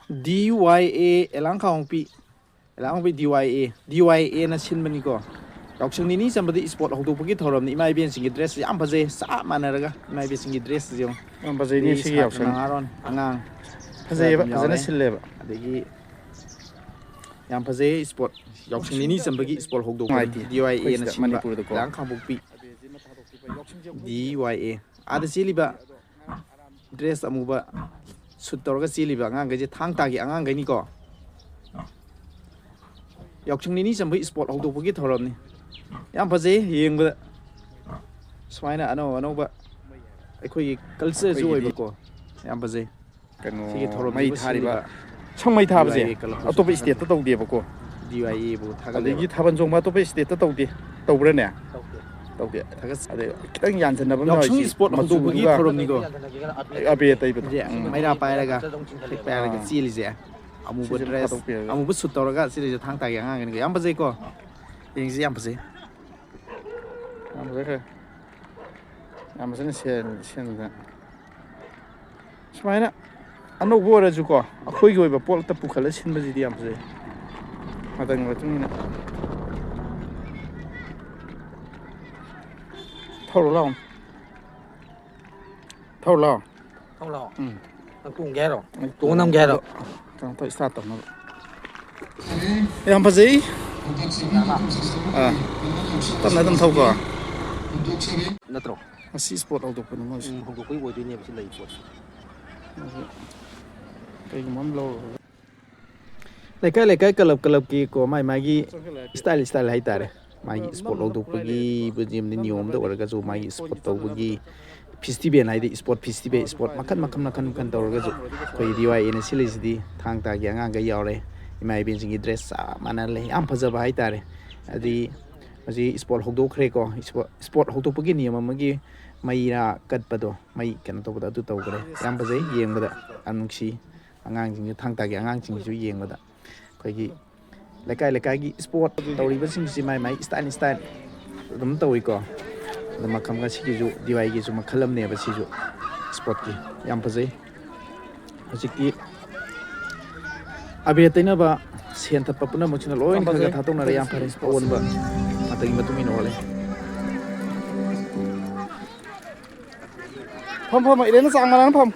DYA elang kaungpi DYA na sinbani ko Yaoshang nini chanbada sport Houdokpagi thoram ni mai ben singi dress yam phajai sa manaraga mai ben singi dress jong yam phajai ni sigi Yaoshang aron angang phajai ba phajana sinleba adegi yam phajai sport Yaoshang nini chanbagi sport Houdokpagi DYA na sinba lang khambukpi DYA ada siliba dress amuba shoot torga siliba angang gaje thang tagi angang gaini ko Yaoshang nini chanbagi sport Houdokpagi thoram ni yam phajai yengba swaina ano ba akhoi culture ju oiba ko yam phajai kano mai thariba changmai thabaje atop state ta tawde ba ko DYA bu thagale gi thaban jongma atop state ta tawde tawbra ne tawde thagas ade kitang yansan na ba Yaoshang sport Houdokpagi thoram ni ko abe tai ba Meira pairaga pairaga chilije amuba dress amuba shoot toraga silije thang tagi angang ni yam phajai ko yengsi yam phajai Amazon sen Smaina ano bora juko akhoi goi ba pol ta pukhala sin baji di amse matang matungina thau lao tung ge ro tung nam ge ro tang to start tam no yam baji tam na tam thau ko natro asi sport Houdokpa no mas Houdokpagi boy ne bisi lai pot kai mam lo lekai kalap ki ko mai style hai tare mai sport Houdokpagi bujim ni niom da oraga jo mai sport tawbagi festival hai de sport festival sport makan tawraga jo koi DYA na silisdi thang ta gi anga ga yaure mai ben singi dress manale am phajaba hai tare adi Maji sport Houdokre ko sport Houdokpagi niyam amagi Meira katpado mai kan to bada tu tawgre yam bajai yengbada anungsi angang jing thang ta gi angang jing ju yengbada khoigi lekai gi sport tawri ba sing si mai style dum tawi ko dama kam ga sigi ju DYA gi ju makhalam ne ba si ju sport ki yam bajai hojiki abe taina ba sen thap puna mochina loin khaga thatong na yam phare on ba atagi matumi no le phom ai đến sang mà nó phom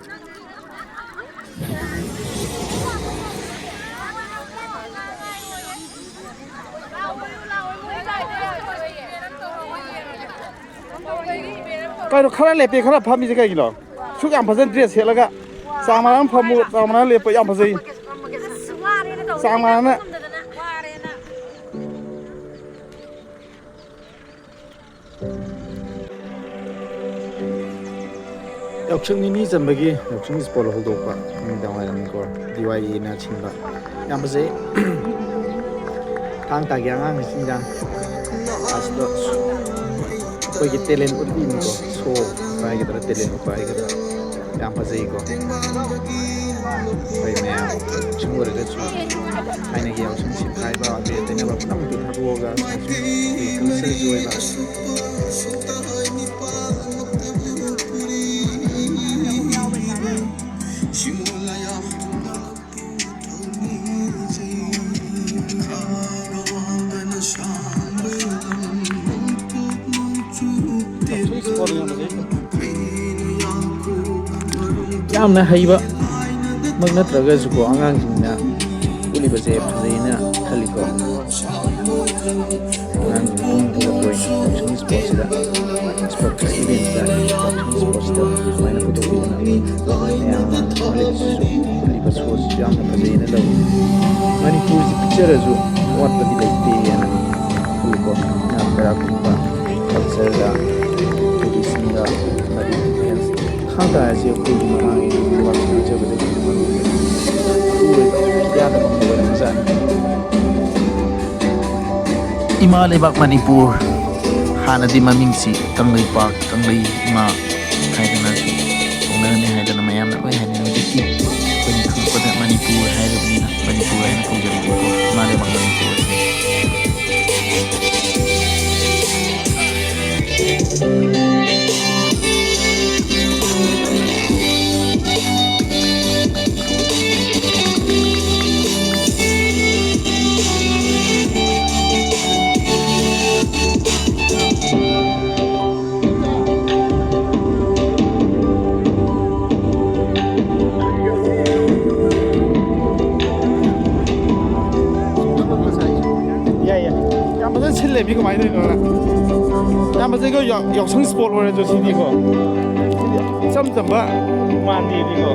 cái đó khá là đẹp khá là phom gì cái gì đó chúc em phải dân dress hết là cả sang mà nó phom một sang mà nó đẹp em phải gì sang mà nó Yaoshang nini chanbagi Yaoshang sport Houdokpa dawai ram ko DYA na chinba yam phajai thang ta gi angang sinjang asdo koi gi talent udi ni ko so pai gi tra talent pai gi yam phajai ko pai me chumur ga chu aina gi Yaoshang sin khai ba be tena ba nam tu thago ga culture joi ba yamna haiba magna traga juko angang jingna uli baje phajaina khaliko angang jing to boy Yaoshang sport sida sport event da Yaoshang sport sida maina photo bina yamna knowledge uli baso jam phajaina law Manipur picture ju what the like yana khaliko na kara kumba culture da tradition da mari khanda je ko mangi wa je bade Ima lebak Manipur hanadi mamingsi kanglei park kanglei ima haidana ongna ne haidana mayam na oi haidana dikki koni khangpada Manipur haidana Manipur haidana pujari ko ima lebak Manipur ꯂꯩꯕꯤ ꯀꯃꯥꯏꯅ ꯇꯧꯔꯤꯅꯣ ꯏꯌꯥꯝꯕꯁꯦ ꯀꯣ ꯌꯥꯎꯁꯪ spot ꯑꯣꯏꯔꯁꯨ ꯁꯤꯗꯤꯀꯣ ꯏꯆꯝ ꯆꯝꯕ ꯃꯥꯟꯗꯦꯗꯤꯀꯣ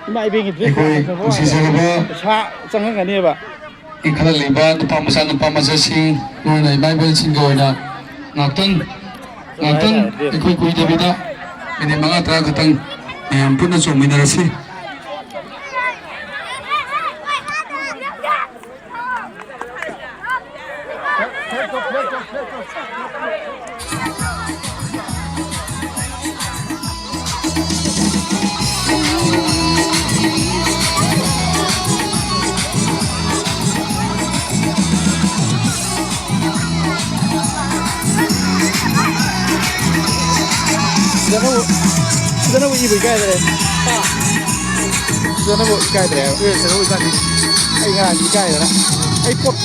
이마 이베기 드레스 사 짱한가니에바 인칼리바 누파마사 누파마사시 노나 이바이벨신가 오이나 ngaktan ikoi kui dabida ini manga tra khatang punna chongminarasi Sana bu iyi bir gayret. Sana bu gayret. Evet, sana bu gayret. Ay, gayret. Ay, pot.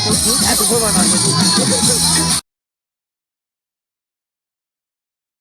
Ay, pot.